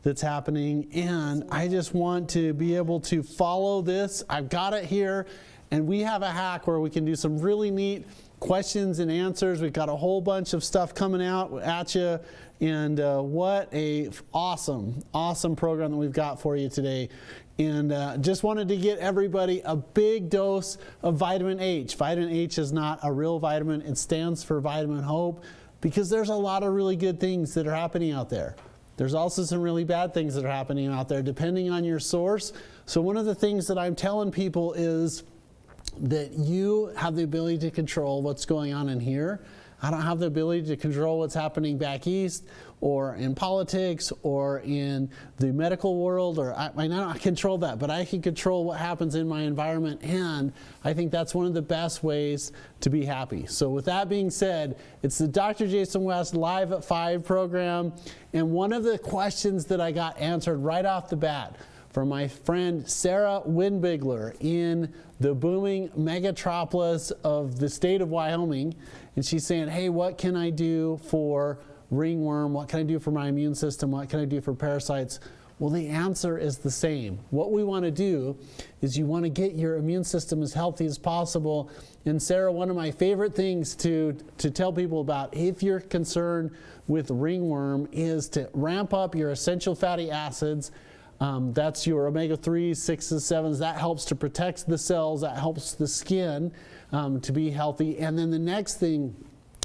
that's happening, and I just want to be able to follow this. I've got it here, and we have a hack where we can do some really neat questions and answers. We've got a whole bunch of stuff coming out at you, and what a awesome program that we've got for you today. And just wanted to get everybody a big dose of vitamin H. Vitamin H is not a real vitamin. It stands for vitamin hope, because there's a lot of really good things that are happening out there. There's also some really bad things that are happening out there, depending on your source. So one of the things that I'm telling people is that you have the ability to control what's going on in here. I don't have the ability to control what's happening back east, or in politics, or in the medical world, or I don't control that, but I can control what happens in my environment, and I think that's one of the best ways to be happy. So with that being said, it's the Dr. Jason West Live at 5 program, and one of the questions that I got answered right off the bat from my friend Sarah Winbigler in the booming megatropolis of the state of Wyoming. And she's saying, hey, what can I do for ringworm? What can I do for my immune system? What can I do for parasites? Well, the answer is the same. What we want to do is you want to get your immune system as healthy as possible. And Sarah, one of my favorite things to tell people about if you're concerned with ringworm is to ramp up your essential fatty acids. That's your omega-3s, 6s, 7s. That helps to protect the cells. That helps the skin to be healthy. And then the next thing,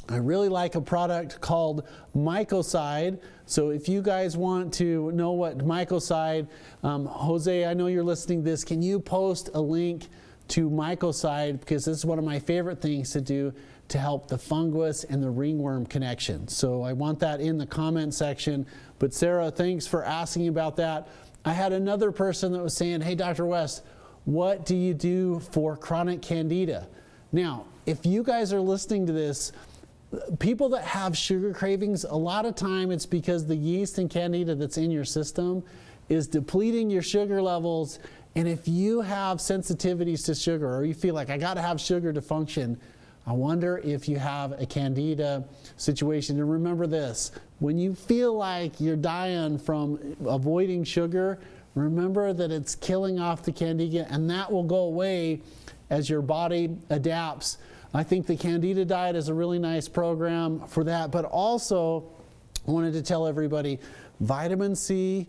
I really like a product called Mycocide. So if you guys want to know what Mycocide, Jose, I know you're listening to this. Can you post a link to Mycocide? Because this is one of my favorite things to do to help the fungus and the ringworm connection. So I want that in the comment section. But Sarah, thanks for asking about that. I had another person that was saying, hey, Dr. West, what do you do for chronic candida? Now, if you guys are listening to this, people that have sugar cravings, a lot of time it's because the yeast and candida that's in your system is depleting your sugar levels. And if you have sensitivities to sugar, or you feel like I got to have sugar to function, I wonder if you have a candida situation. And remember this, when you feel like you're dying from avoiding sugar, remember that it's killing off the candida, and that will go away as your body adapts. I think the Candida diet is a really nice program for that, but also I wanted to tell everybody vitamin C,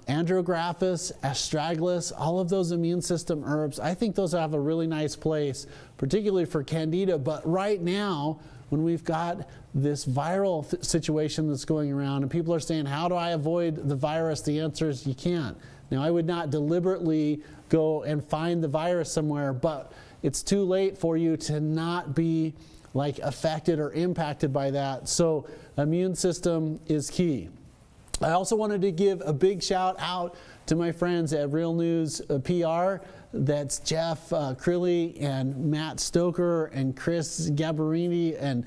andrographis, astragalus, all of those immune system herbs, I think those have a really nice place, particularly for candida. But right now, when we've got this viral situation that's going around and people are saying, how do I avoid the virus? The answer is you can't. Now, I would not deliberately go and find the virus somewhere, but it's too late for you to not be like affected or impacted by that. So immune system is key. I also wanted to give a big shout out to my friends at Real News PR. That's Jeff Crilly and Matt Stoker and Chris Gabarini. And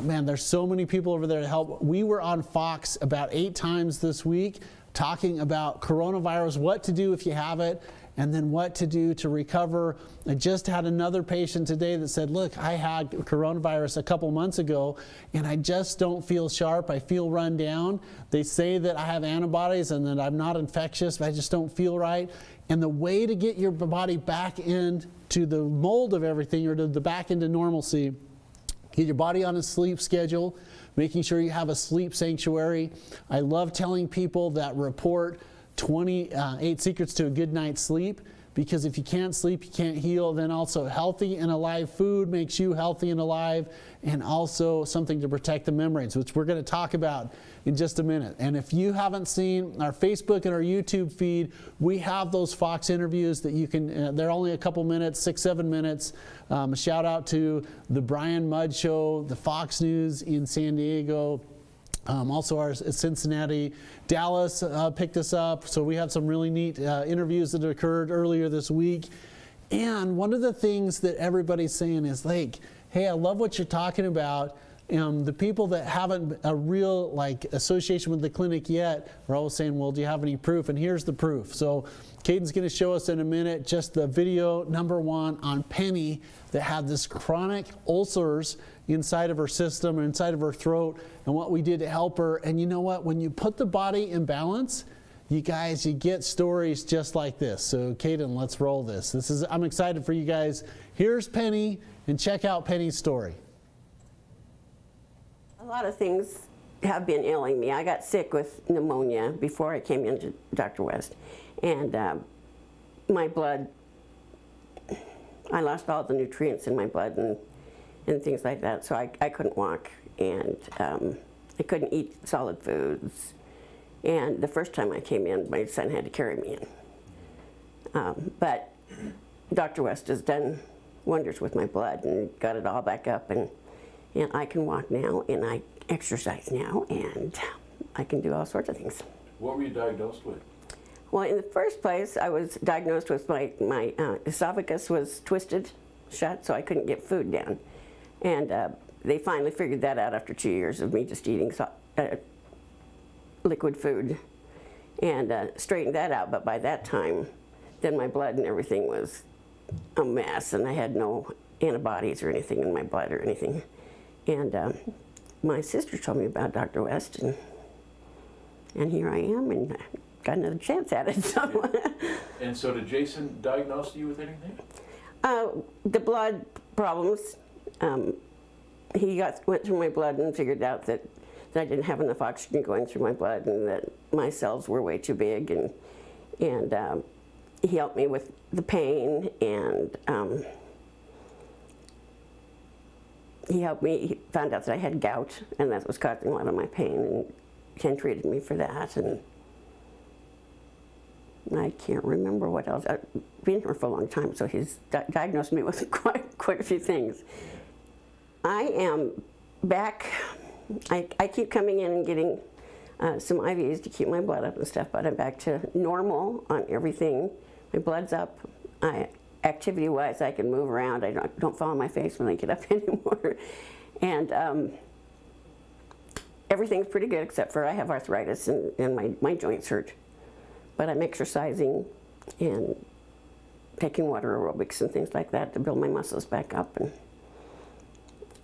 man, there's so many people over there to help. We were on Fox about 8 times this week talking about coronavirus, what to do if you have it, and then what to do to recover. I just had another patient today that said, look, I had coronavirus a couple months ago and I just don't feel sharp. I feel run down. They say that I have antibodies and that I'm not infectious, but I just don't feel right. And the way to get your body back into the mold of everything, or to the back into normalcy, get your body on a sleep schedule, making sure you have a sleep sanctuary. I love telling people that report 28 secrets to a good night's sleep, because if you can't sleep, you can't heal. Then also healthy and alive food makes you healthy and alive, and also something to protect the membranes, which we're going to talk about in just a minute. And if you haven't seen our Facebook and our YouTube feed, we have those Fox interviews that you can, they're only a couple minutes, 6-7 minutes. A shout out to the Brian Mudd Show, the Fox News in San Diego. Also our Cincinnati, Dallas picked us up. So we had some really neat interviews that occurred earlier this week. And one of the things that everybody's saying is like, hey, I love what you're talking about. The people that haven't a real like association with the clinic yet are always saying, well, do you have any proof? And here's the proof. So Caden's going to show us in a minute just the video number 1 on Penny that had this chronic ulcers inside of her system or inside of her throat, and what we did to help her. And you know what? When you put the body in balance, you guys, you get stories just like this. So Caden, let's roll this. I'm excited for you guys. Here's Penny, and check out Penny's story. A lot of things have been ailing me. I got sick with pneumonia before I came into Dr. West, and my blood, I lost all the nutrients in my blood and things like that, so I couldn't walk, and I couldn't eat solid foods. And the first time I came in, my son had to carry me in. But Dr. West has done wonders with my blood and got it all back up, and I can walk now, and I exercise now, and I can do all sorts of things. What were you diagnosed with? Well, in the first place, I was diagnosed with my esophagus was twisted shut, so I couldn't get food down. And they finally figured that out after 2 years of me just eating liquid food, and straightened that out. But by that time, then my blood and everything was a mess, and I had no antibodies or anything in my blood or anything. And my sister told me about Dr. West, and here I am, and got another chance at it. So. And so did Jason diagnose you with anything? The blood problems. He went through my blood and figured out that I didn't have enough oxygen going through my blood, and that my cells were way too big, and he helped me with the pain, and he found out that I had gout, and that was causing a lot of my pain, and Ken treated me for that, and I can't remember what else. I've been here for a long time, so he's diagnosed me with quite a few things. I am back. I keep coming in and getting some IVs to keep my blood up and stuff, but I'm back to normal on everything. My blood's up. Activity-wise, I can move around. I don't fall on my face when I get up anymore. And everything's pretty good, except for I have arthritis and my joints hurt. But I'm exercising and taking water aerobics and things like that to build my muscles back up.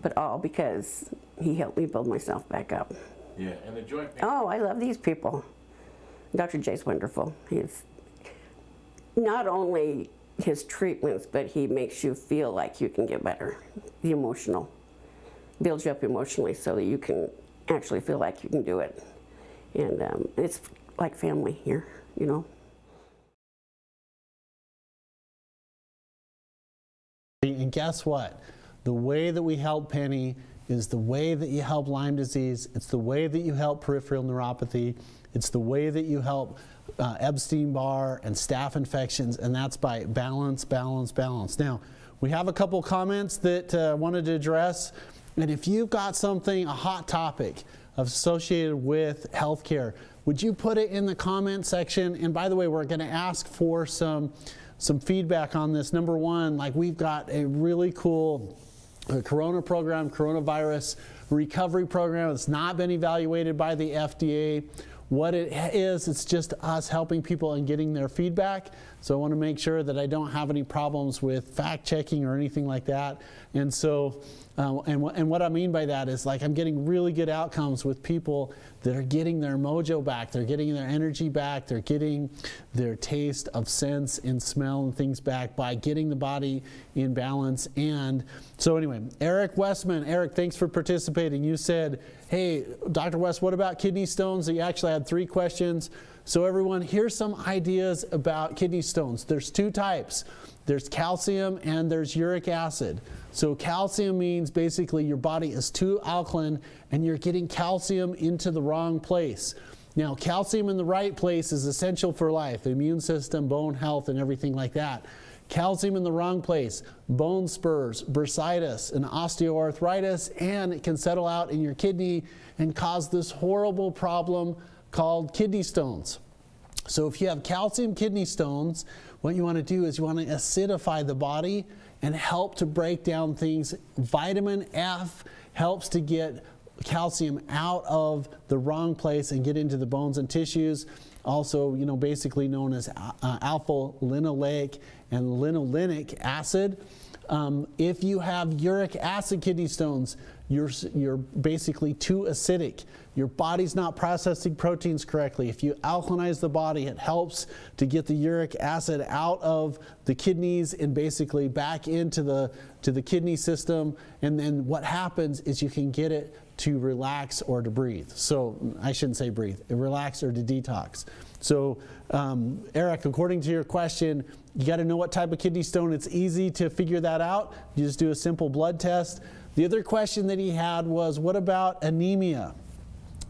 But all because he helped me build myself back up. Yeah, and the joint pain. Oh, I love these people. Dr. J's wonderful. He's not only his treatments, but he makes you feel like you can get better. The emotional. Builds you up emotionally so that you can actually feel like you can do it. And it's like family here, you know. And guess what? The way that we help Penny is the way that you help Lyme disease. It's the way that you help peripheral neuropathy. It's the way that you help Epstein-Barr and staph infections, and that's by balance, balance, balance. Now, we have a couple comments that I wanted to address, and if you've got something, a hot topic associated with healthcare, would you put it in the comment section? And by the way, we're going to ask for some feedback on this. Number one, like we've got a really cool coronavirus recovery program. It's not been evaluated by the FDA. What it is, it's just us helping people and getting their feedback. So I want to make sure that I don't have any problems with fact checking or anything like that. And so, and what I mean by that is like I'm getting really good outcomes with people that are getting their mojo back, they're getting their energy back, they're getting their taste of sense and smell and things back by getting the body in balance. And so anyway, Eric Westman, Eric, thanks for participating. You said, hey, Dr. West, what about kidney stones? You actually had 3 questions. So everyone, here's some ideas about kidney stones. There's 2 types. There's calcium and there's uric acid. So calcium means basically your body is too alkaline and you're getting calcium into the wrong place. Now, calcium in the right place is essential for life, the immune system, bone health, and everything like that. Calcium in the wrong place, bone spurs, bursitis, and osteoarthritis, and it can settle out in your kidney and cause this horrible problem called kidney stones. So if you have calcium kidney stones, what you want to do is you want to acidify the body and help to break down things. Vitamin F helps to get calcium out of the wrong place and get into the bones and tissues. Also, basically known as alpha-linoleic and linolenic acid. If you have uric acid kidney stones, you're basically too acidic. Your body's not processing proteins correctly. If you alkalinize the body, it helps to get the uric acid out of the kidneys and basically back into the kidney system. And then what happens is you can get it to relax or to breathe. So I shouldn't say breathe, relax or to detox. So Eric, according to your question, you got to know what type of kidney stone. It's easy to figure that out. You just do a simple blood test. The other question that he had was, what about anemia?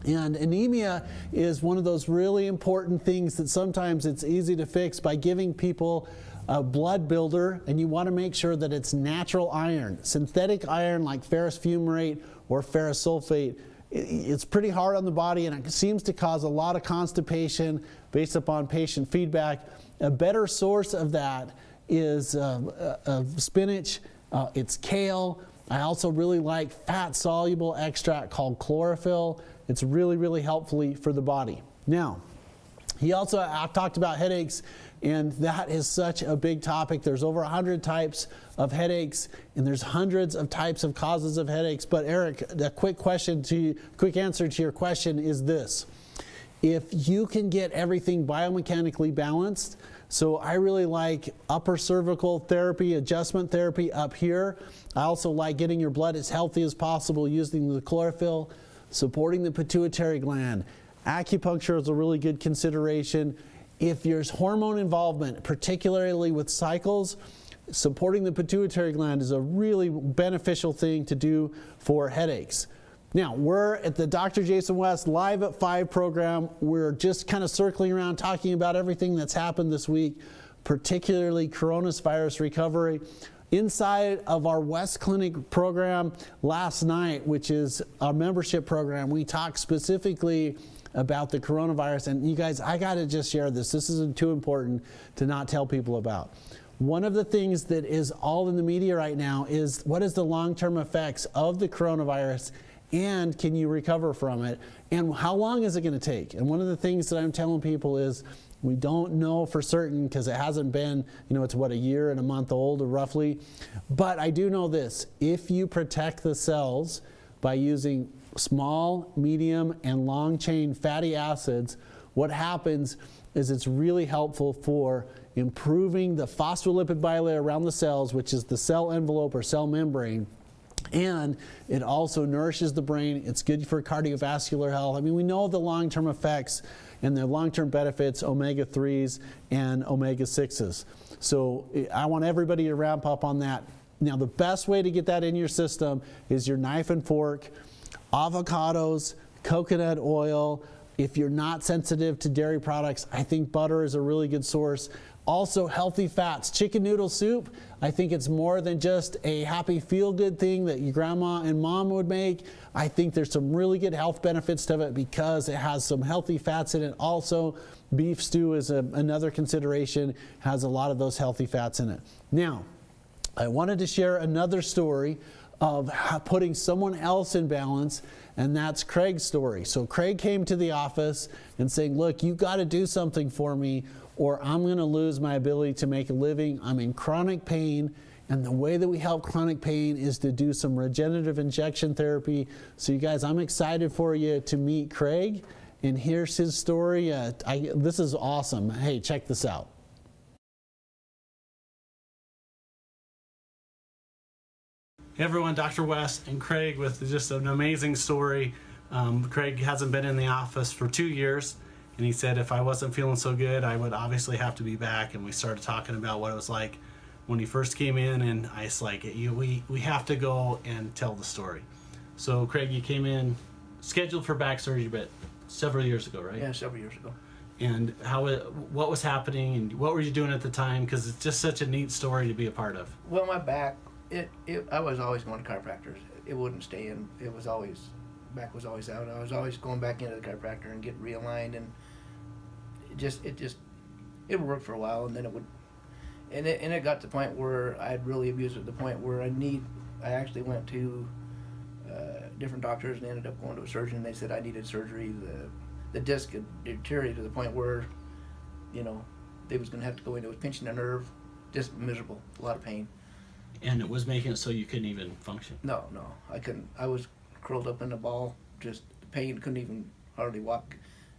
And anemia is one of those really important things that sometimes it's easy to fix by giving people a blood builder, and you want to make sure that it's natural iron. Synthetic iron like ferrous fumarate or ferrous sulfate, it's pretty hard on the body, and it seems to cause a lot of constipation based upon patient feedback. A better source of that is spinach, it's kale. I also really like fat-soluble extract called chlorophyll. It's really, really helpful for the body. Now, he also talked about headaches, and that is such a big topic. There's over 100 types of headaches, and there's hundreds of types of causes of headaches. But Eric, a quick answer to your question is this. If you can get everything biomechanically balanced, so I really like upper cervical therapy, adjustment therapy up here. I also like getting your blood as healthy as possible using the chlorophyll, supporting the pituitary gland. Acupuncture is a really good consideration. If there's hormone involvement, particularly with cycles, supporting the pituitary gland is a really beneficial thing to do for headaches. Now, we're at the Dr. Jason West Live at 5 program. We're just kind of circling around talking about everything that's happened this week, particularly coronavirus recovery. Inside of our West Clinic program last night, which is our membership program, we talked specifically about the coronavirus. And you guys, I got to just share this. This isn't too important to not tell people about. One of the things that is all in the media right now is what is the long-term effects of the coronavirus, and can you recover from it, and how long is it going to take? And one of the things that I'm telling people is we don't know for certain because it hasn't been, it's what, a year and a month old roughly. But I do know this: if you protect the cells by using small, medium, and long chain fatty acids, what happens is it's really helpful for improving the phospholipid bilayer around the cells, which is the cell envelope or cell membrane. And it also nourishes the brain. It's good for cardiovascular health. I mean, we know the long-term effects and the long-term benefits, omega-3s and omega-6s. So I want everybody to ramp up on that. Now, the best way to get that in your system is your knife and fork, avocados, coconut oil. If you're not sensitive to dairy products, I think butter is a really good source. Also, healthy fats. Chicken noodle soup, I think it's more than just a happy feel-good thing that your grandma and mom would make. I think there's some really good health benefits to it because it has some healthy fats in it. Also, beef stew is another consideration, has a lot of those healthy fats in it. Now, I wanted to share another story of putting someone else in balance, and that's Craig's story. So Craig came to the office and saying, look, you got to do something for me or I'm going to lose my ability to make a living. I'm in chronic pain, and the way that we help chronic pain is to do some regenerative injection therapy. So you guys, I'm excited for you to meet Craig, and here's his story. This is awesome. Hey, check this out. Hey everyone, Dr. West and Craig with just an amazing story. Craig hasn't been in the office for 2 years, and he said if I wasn't feeling so good, I would obviously have to be back. And we started talking about what it was like when he first came in, and I was like, we have to go and tell the story. So Craig, you came in scheduled for back surgery, but several years ago, right? Yeah, several years ago. And what was happening, and what were you doing at the time? Because it's just such a neat story to be a part of. Well, my back, I was always going to chiropractors. It wouldn't stay in. It was always, back was always out. I was always going back into the chiropractor and get realigned, and it would work for a while, and then it would, and it got to the point where I'd really abused it to the point where I actually went to different doctors and ended up going to a surgeon. They said I needed surgery. The disc had deteriorated to the point where, you know, they was going to have to go into it, pinching a nerve, just miserable, a lot of pain. And it was making it so you couldn't even function. No, I couldn't. I was curled up in a ball, just pain, couldn't even hardly walk.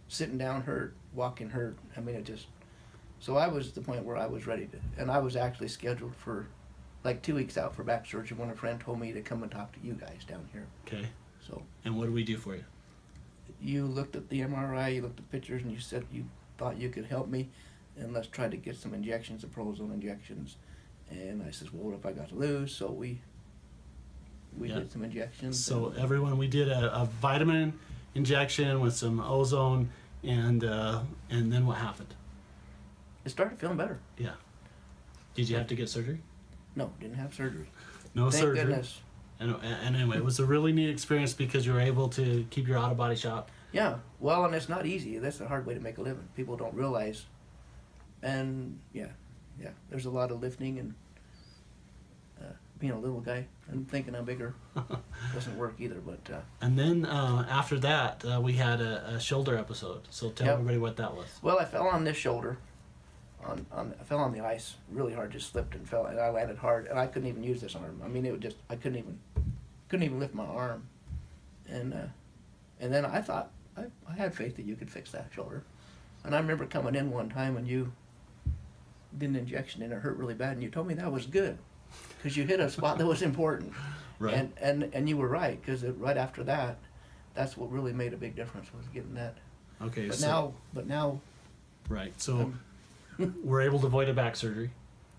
Sitting down hurt, walking hurt. I mean, it just, so I was at the point where I was ready to, and I was actually scheduled for like 2 weeks out for back surgery when a friend told me to come and talk to you guys down here. Okay. So And what do we do for you? you looked at the MRI, you looked at pictures, and you said you thought you could help me, and let's try to get some injections, some prolozone injections. And I says, well, what if I got to lose? So we Yeah. did some injections. So and everyone, we did a vitamin injection with some ozone, and then what happened? it started feeling better. Yeah. Did you have to get surgery? No, didn't have surgery. No Thank surgery. goodness. And anyway, it was a really neat experience because you were able to keep your auto body shop. Yeah, well, and it's not easy. That's a hard way to make a living. People don't realize. And yeah, there's a lot of lifting and being a little guy and thinking I'm bigger doesn't work either. But And then after that, we had a shoulder episode. So tell Yep. everybody what that was. well, I fell on this shoulder. I fell on the ice really hard, just slipped and fell, and I landed hard, and I couldn't even use this arm. I mean, it would just I couldn't even lift my arm, and then I thought I had faith that you could fix that shoulder, and I remember coming in one time and you did an injection and it hurt really bad, and you told me that was good, because you hit a spot that was important, Right. and you were right, because right after that, that's what really made a big difference was getting that. Okay. But now, Right. So we're able to avoid a back surgery,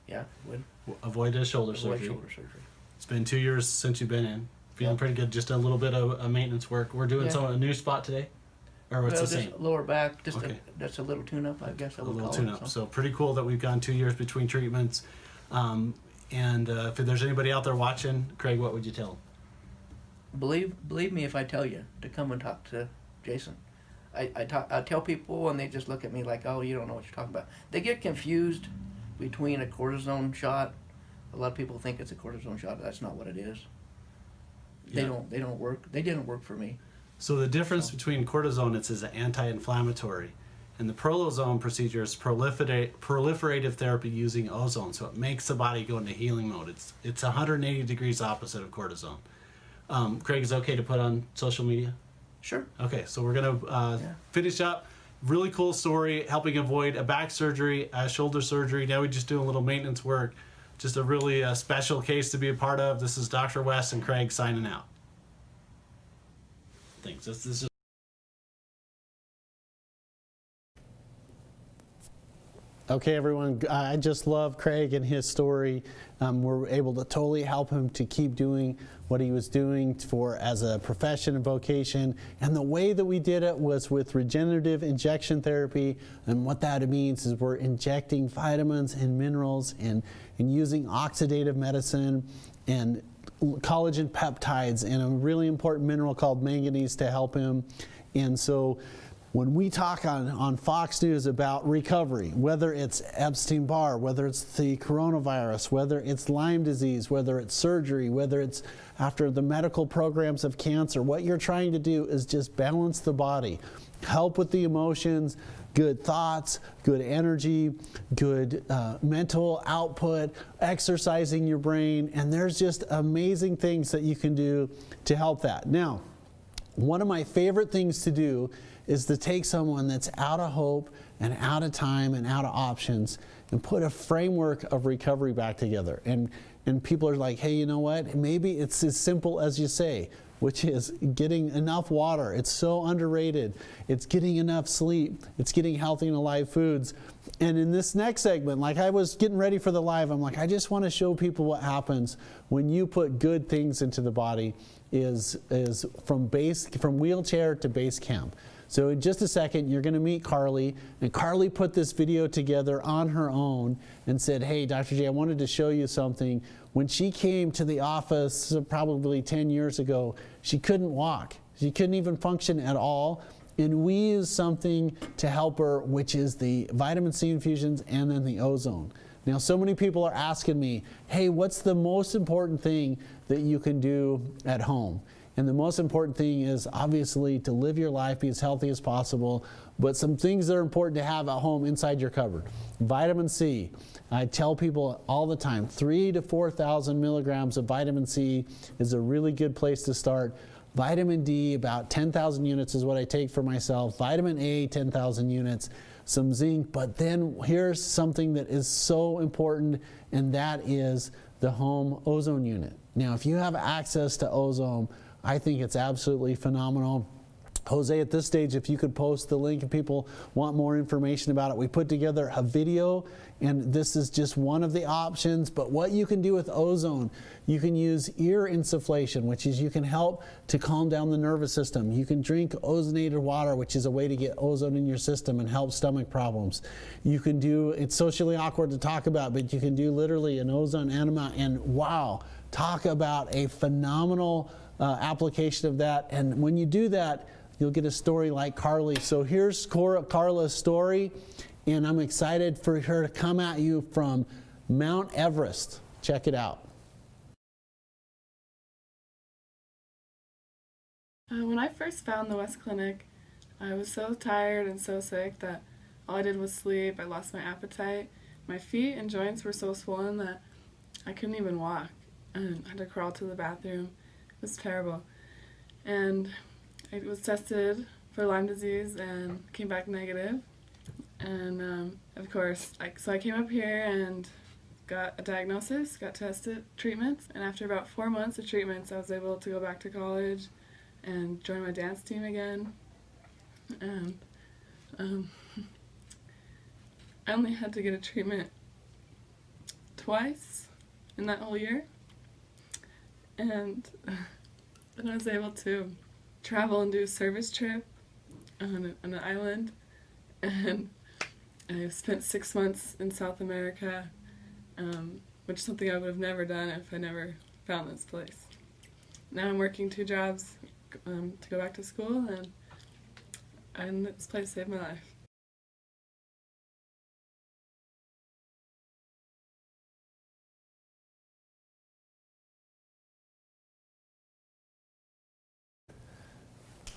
yeah, would avoid a shoulder avoid surgery. shoulder surgery. It's been 2 years since you've been in. Feeling Yeah. pretty good. Just a little bit of maintenance work. We're doing Yeah. a new spot today, or it's Well, the same. just lower back, just Okay. that's a little tune-up, I guess I A would little call tune it. up. So pretty cool that we've gone 2 years between treatments. And if there's anybody out there watching, Craig, what would you tell them? Believe me if I tell you to come and talk to Jason. I tell people and they just look at me like, oh, you don't know what you're talking about. They get confused between a cortisone shot. A lot of people think it's a cortisone shot. That's not what it is. They Yeah. don't work. They didn't work for me. So the difference between cortisone, it's an anti-inflammatory, and the prolozone procedure is proliferative therapy using ozone. So it makes the body go into healing mode. It's 180 degrees opposite of cortisone. Craig, is it okay to put on social media? Sure. Okay, so we're gonna finish up. Really cool story, helping avoid a back surgery, a shoulder surgery. Now we just do a little maintenance work. Just a really special case to be a part of. This is Dr. West and Craig signing out. Thanks. This is. Okay, everyone, I just love Craig and his story. We're able to totally help him to keep doing what he was doing as a profession and vocation. And the way that we did it was with regenerative injection therapy. And what that means is we're injecting vitamins and minerals and using oxidative medicine and collagen peptides and a really important mineral called manganese to help him. And so when we talk on Fox News about recovery, whether it's Epstein-Barr, whether it's the coronavirus, whether it's Lyme disease, whether it's surgery, whether it's after the medical programs of cancer, what you're trying to do is just balance the body, help with the emotions, good thoughts, good energy, good mental output, exercising your brain, and there's just amazing things that you can do to help that. Now, one of my favorite things to do is to take someone that's out of hope and out of time and out of options and put a framework of recovery back together. And people are like, hey, you know what? Maybe it's as simple as you say, which is getting enough water. It's so underrated. It's getting enough sleep. It's getting healthy and alive foods. And in this next segment, like I was getting ready for the live, I'm like, I just want to show people what happens when you put good things into the body is from wheelchair to base camp. So in just a second, you're going to meet Carly, and Carly put this video together on her own and said, hey, Dr. J, I wanted to show you something. When she came to the office probably 10 years ago, she couldn't walk. She couldn't even function at all. And we used something to help her, which is the vitamin C infusions and then the ozone. Now, so many people are asking me, hey, what's the most important thing that you can do at home? And the most important thing is obviously to live your life, be as healthy as possible, but some things that are important to have at home inside your cupboard. Vitamin C. I tell people all the time, 3,000 to 4,000 milligrams of vitamin C is a really good place to start. Vitamin D, about 10,000 units is what I take for myself. Vitamin A, 10,000 units. Some zinc, but then here's something that is so important, and that is the home ozone unit. Now, if you have access to ozone, I think it's absolutely phenomenal. Jose, at this stage, if you could post the link and people want more information about it. We put together a video, and this is just one of the options, but what you can do with ozone, you can use ear insufflation, which is you can help to calm down the nervous system. You can drink ozonated water, which is a way to get ozone in your system and help stomach problems. You can do, it's socially awkward to talk about, but you can do literally an ozone enema, and wow, talk about a phenomenal application of that. And when you do that, you'll get a story like Carly. So here's Carla's story, and I'm excited for her to come at you from Mount Everest. Check it out. When I first found the West Clinic, I was so tired and so sick that all I did was sleep. I lost my appetite. My feet and joints were so swollen that I couldn't even walk, and I had to crawl to the bathroom. It was terrible. And I was tested for Lyme disease and came back negative. And of course, so I came up here and got a diagnosis, got tested, treatments, and after about 4 months of treatments, I was able to go back to college and join my dance team again. And I only had to get a treatment twice in that whole year. And then I was able to travel and do a service trip on an island, and I spent 6 months in South America, which is something I would have never done if I never found this place. Now I'm working 2 jobs to go back to school, and this place saved my life.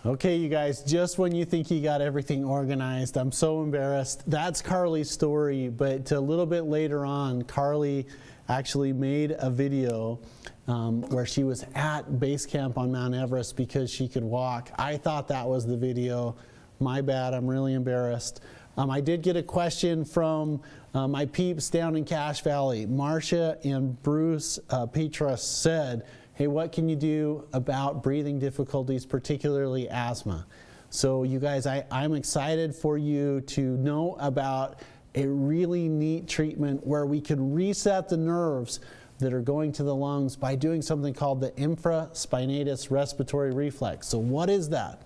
Okay, you guys, just when you think you got everything organized, I'm so embarrassed. That's Carly's story, but a little bit later on, Carly actually made a video where she was at base camp on Mount Everest because she could walk. I thought that was the video. My bad, I'm really embarrassed. I did get a question from my peeps down in Cache Valley. Marcia and Bruce Petras said, hey, what can you do about breathing difficulties, particularly asthma? So you guys, I'm excited for you to know about a really neat treatment where we can reset the nerves that are going to the lungs by doing something called the infraspinatus respiratory reflex. So what is that?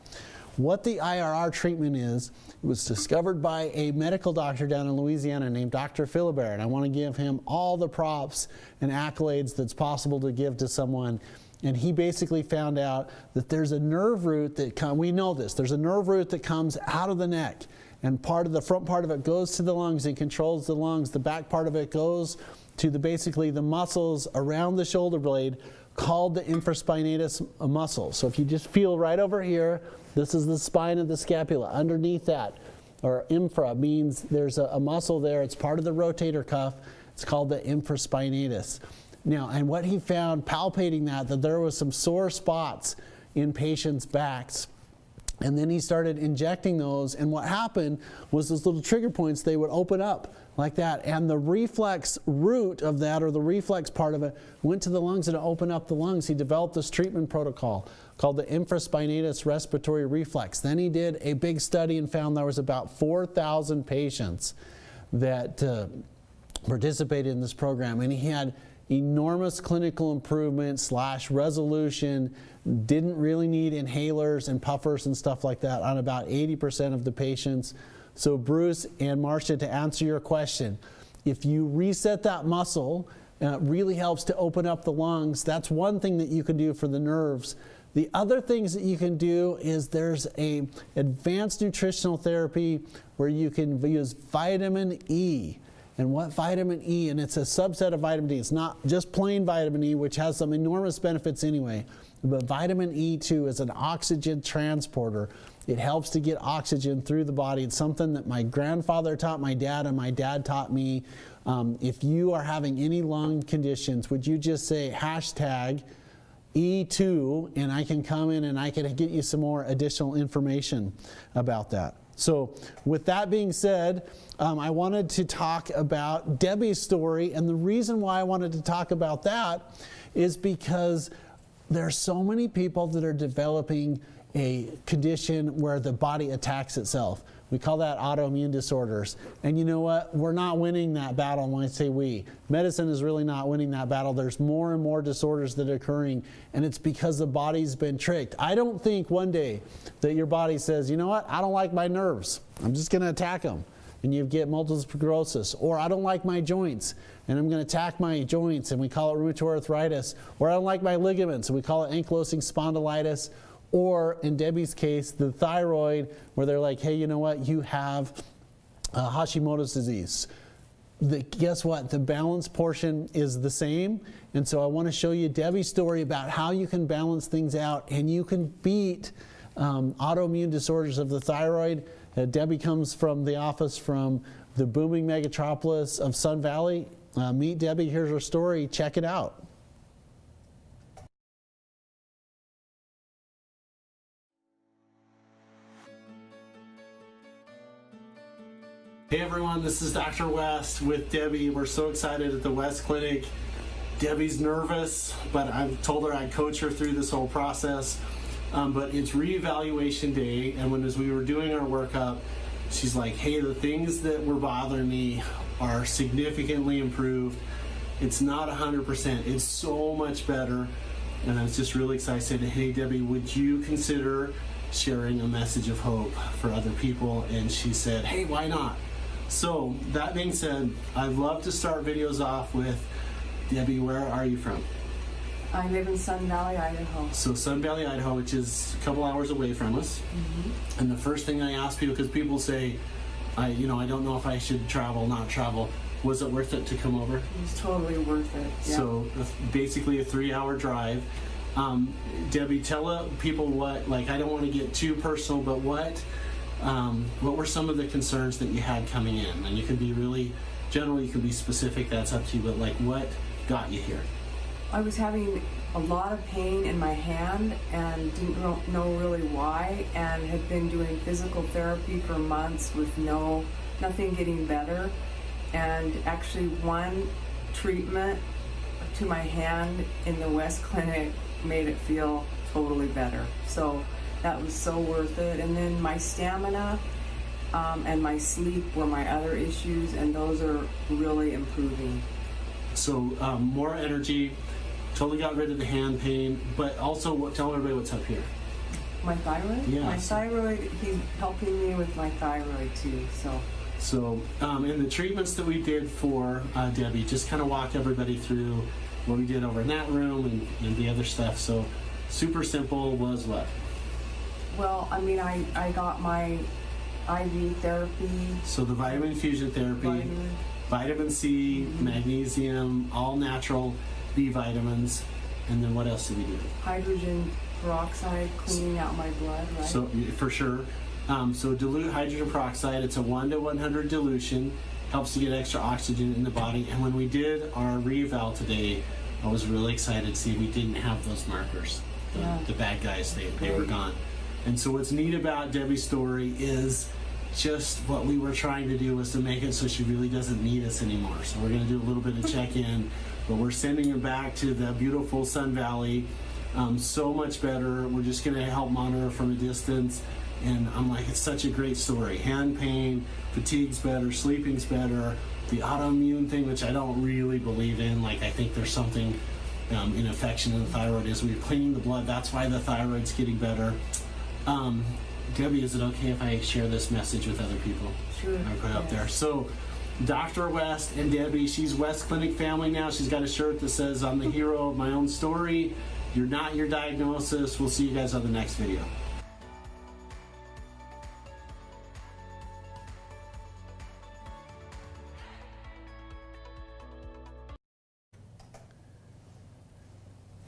What the IRR treatment is, it was discovered by a medical doctor down in Louisiana named Dr. Philibert, and I want to give him all the props and accolades that's possible to give to someone. And he basically found out that there's a nerve root that we know this, there's a nerve root that comes out of the neck, and part of the front part of it goes to the lungs and controls the lungs. The back part of it goes to basically the muscles around the shoulder blade called the infraspinatus muscle. So if you just feel right over here, this is the spine of the scapula. Underneath that, or infra, means there's a muscle there. It's part of the rotator cuff. It's called the infraspinatus. Now, and what he found palpating that there was some sore spots in patients' backs. And then he started injecting those, and what happened was those little trigger points, they would open up like that, and the reflex root of that, or the reflex part of it, went to the lungs and it opened up the lungs. He developed this treatment protocol called the infraspinatus respiratory reflex. Then he did a big study and found there was about 4,000 patients that participated in this program, and he had enormous clinical improvement / resolution, didn't really need inhalers and puffers and stuff like that on about 80% of the patients. So Bruce and Marcia, to answer your question, if you reset that muscle, it really helps to open up the lungs. That's one thing that you can do for the nerves. The other things that you can do is there's a advanced nutritional therapy where you can use vitamin E. and what vitamin E, and it's a subset of vitamin D. It's not just plain vitamin E, which has some enormous benefits anyway, but vitamin E2 is an oxygen transporter. It helps to get oxygen through the body. It's something that my grandfather taught my dad, and my dad taught me. If you are having any lung conditions, would you just say hashtag E2, and I can come in and I can get you some more additional information about that. So with that being said, I wanted to talk about Debbie's story, and the reason why I wanted to talk about that is because there are so many people that are developing a condition where the body attacks itself. We call that autoimmune disorders. And you know what? We're not winning that battle when I say we. Medicine is really not winning that battle. There's more and more disorders that are occurring, and it's because the body's been tricked. I don't think one day that your body says, you know what? I don't like my nerves. I'm just going to attack them. And you get multiple sclerosis. Or I don't like my joints, and I'm going to attack my joints, and we call it rheumatoid arthritis. Or I don't like my ligaments, and we call it ankylosing spondylitis. Or in Debbie's case, the thyroid, where they're like, hey, you know what? You have Hashimoto's disease. Guess what? The balance portion is the same. And so I want to show you Debbie's story about how you can balance things out and you can beat autoimmune disorders of the thyroid. Debbie comes from the office from the booming megatropolis of Sun Valley. Meet Debbie. Here's her story. Check it out. Hey everyone, this is Dr. West with Debbie. We're so excited at the West Clinic. Debbie's nervous, but I've told her I'd coach her through this whole process. But it's reevaluation day, and as we were doing our workup, she's like, hey, the things that were bothering me are significantly improved. It's not 100%, it's so much better. And I was just really excited. I said, hey Debbie, would you consider sharing a message of hope for other people? And she said, hey, why not? So that being said, I'd love to start videos off with, Debbie, where are you from? I live in Sun Valley, Idaho. So Sun Valley, Idaho, which is a couple hours away from us. Mm-hmm. And the first thing I ask people, because people say, I don't know if I should travel, not travel. Was it worth it to come over? It was totally worth it. Yeah. So basically a 3-hour drive. Debbie, tell people what, like, I don't want to get too personal, but what were some of the concerns that you had coming in? And you can be really general, you can be specific, that's up to you, but like what got you here? I was having a lot of pain in my hand and didn't know really why, and had been doing physical therapy for months with nothing getting better. And actually one treatment to my hand in the West Clinic made it feel totally better. So that was so worth it. And then my stamina and my sleep were my other issues, and those are really improving. So more energy, totally got rid of the hand pain, but also tell everybody what's up here. My thyroid? Yeah. My thyroid, he's helping me with my thyroid too, So in the treatments that we did for Debbie, just kind of walk everybody through what we did over in that room and the other stuff. So super simple was what? Well, I mean, I got my IV therapy. So the vitamin infusion therapy, vitamin C, magnesium, all natural B vitamins, and then what else did we do? Hydrogen peroxide, cleaning out my blood, right? So for sure. So dilute hydrogen peroxide, it's a 1 to 100 dilution, helps to get extra oxygen in the body. And when we did our re-eval today, I was really excited to see we didn't have those markers. The bad guys, they were gone. And so what's neat about Debbie's story is just what we were trying to do was to make it so she really doesn't need us anymore. So we're going to do a little bit of check-in, but we're sending her back to the beautiful Sun Valley. So much better. We're just going to help monitor her from a distance. And I'm like, it's such a great story. Hand pain, fatigue's better, sleeping's better. The autoimmune thing, which I don't really believe in, like I think there's something in infection in the thyroid is we're cleaning the blood. That's why the thyroid's getting better. Debbie, is it okay if I share this message with other people? Sure. I put it up there. So Dr. West and Debbie, she's West Clinic family now. She's got a shirt that says, I'm the hero of my own story. You're not your diagnosis. We'll see you guys on the next video.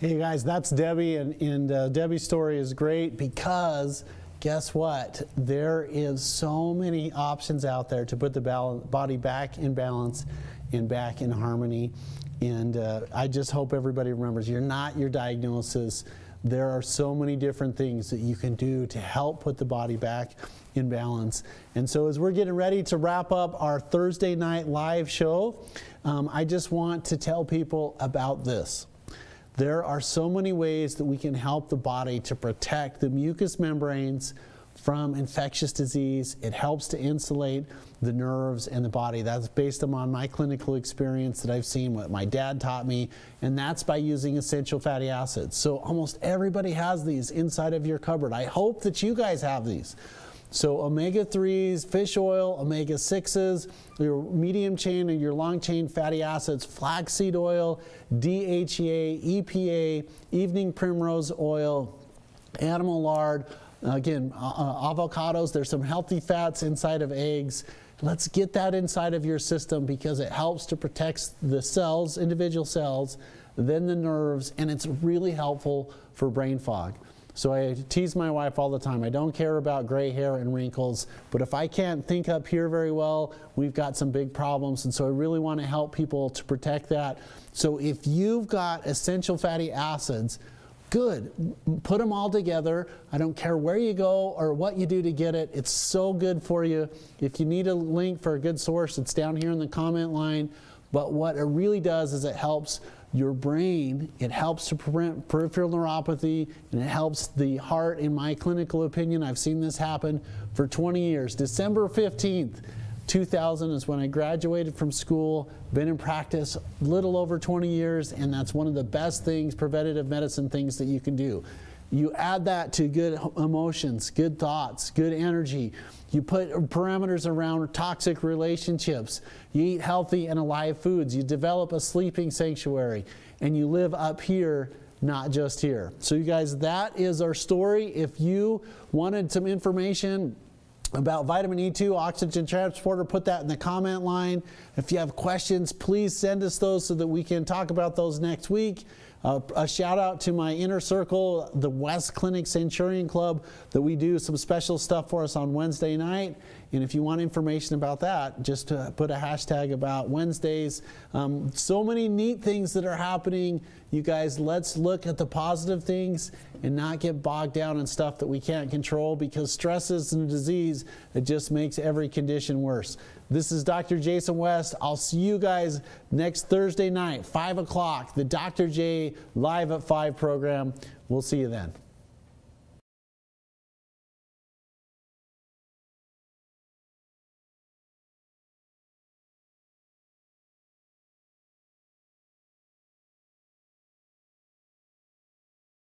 Hey guys, that's Debbie, and Debbie's story is great because guess what? There is so many options out there to put the body back in balance and back in harmony. And I just hope everybody remembers, you're not your diagnosis. There are so many different things that you can do to help put the body back in balance. And so as we're getting ready to wrap up our Thursday night live show, I just want to tell people about this. There are so many ways that we can help the body to protect the mucous membranes from infectious disease. It helps to insulate the nerves and the body. That's based on my clinical experience that I've seen, what my dad taught me, and that's by using essential fatty acids. So almost everybody has these inside of your cupboard. I hope that you guys have these. So omega-3s, fish oil, omega-6s, your medium chain and your long chain fatty acids, flaxseed oil, DHEA, EPA, evening primrose oil, animal lard, again, avocados. There's some healthy fats inside of eggs. Let's get that inside of your system because it helps to protect the cells, individual cells, then the nerves, and it's really helpful for brain fog. So I tease my wife all the time. I don't care about gray hair and wrinkles, but if I can't think up here very well, we've got some big problems. And so I really want to help people to protect that. So if you've got essential fatty acids, good. Put them all together. I don't care where you go or what you do to get it. It's so good for you. If you need a link for a good source, it's down here in the comment line. But what it really does is it helps your brain, it helps to prevent peripheral neuropathy, and it helps the heart. In my clinical opinion, I've seen this happen for 20 years. December 15th, 2000 is when I graduated from school, been in practice a little over 20 years, and that's one of the best things, preventative medicine things that you can do. You add that to good emotions, good thoughts, good energy. You put parameters around toxic relationships. You eat healthy and alive foods. You develop a sleeping sanctuary. And you live up here, not just here. So you guys, that is our story. If you wanted some information about vitamin E2, oxygen transporter, put that in the comment line. If you have questions, please send us those so that we can talk about those next week. A shout out to my inner circle, the West Clinic Centurion Club, that we do some special stuff for us on Wednesday night. And if you want information about that, just put a hashtag about Wednesdays. So many neat things that are happening. You guys, let's look at the positive things and not get bogged down in stuff that we can't control, because stress is a disease that just makes every condition worse. This is Dr. Jason West. I'll see you guys next Thursday night, 5 o'clock, the Dr. J Live at 5 program. We'll see you then.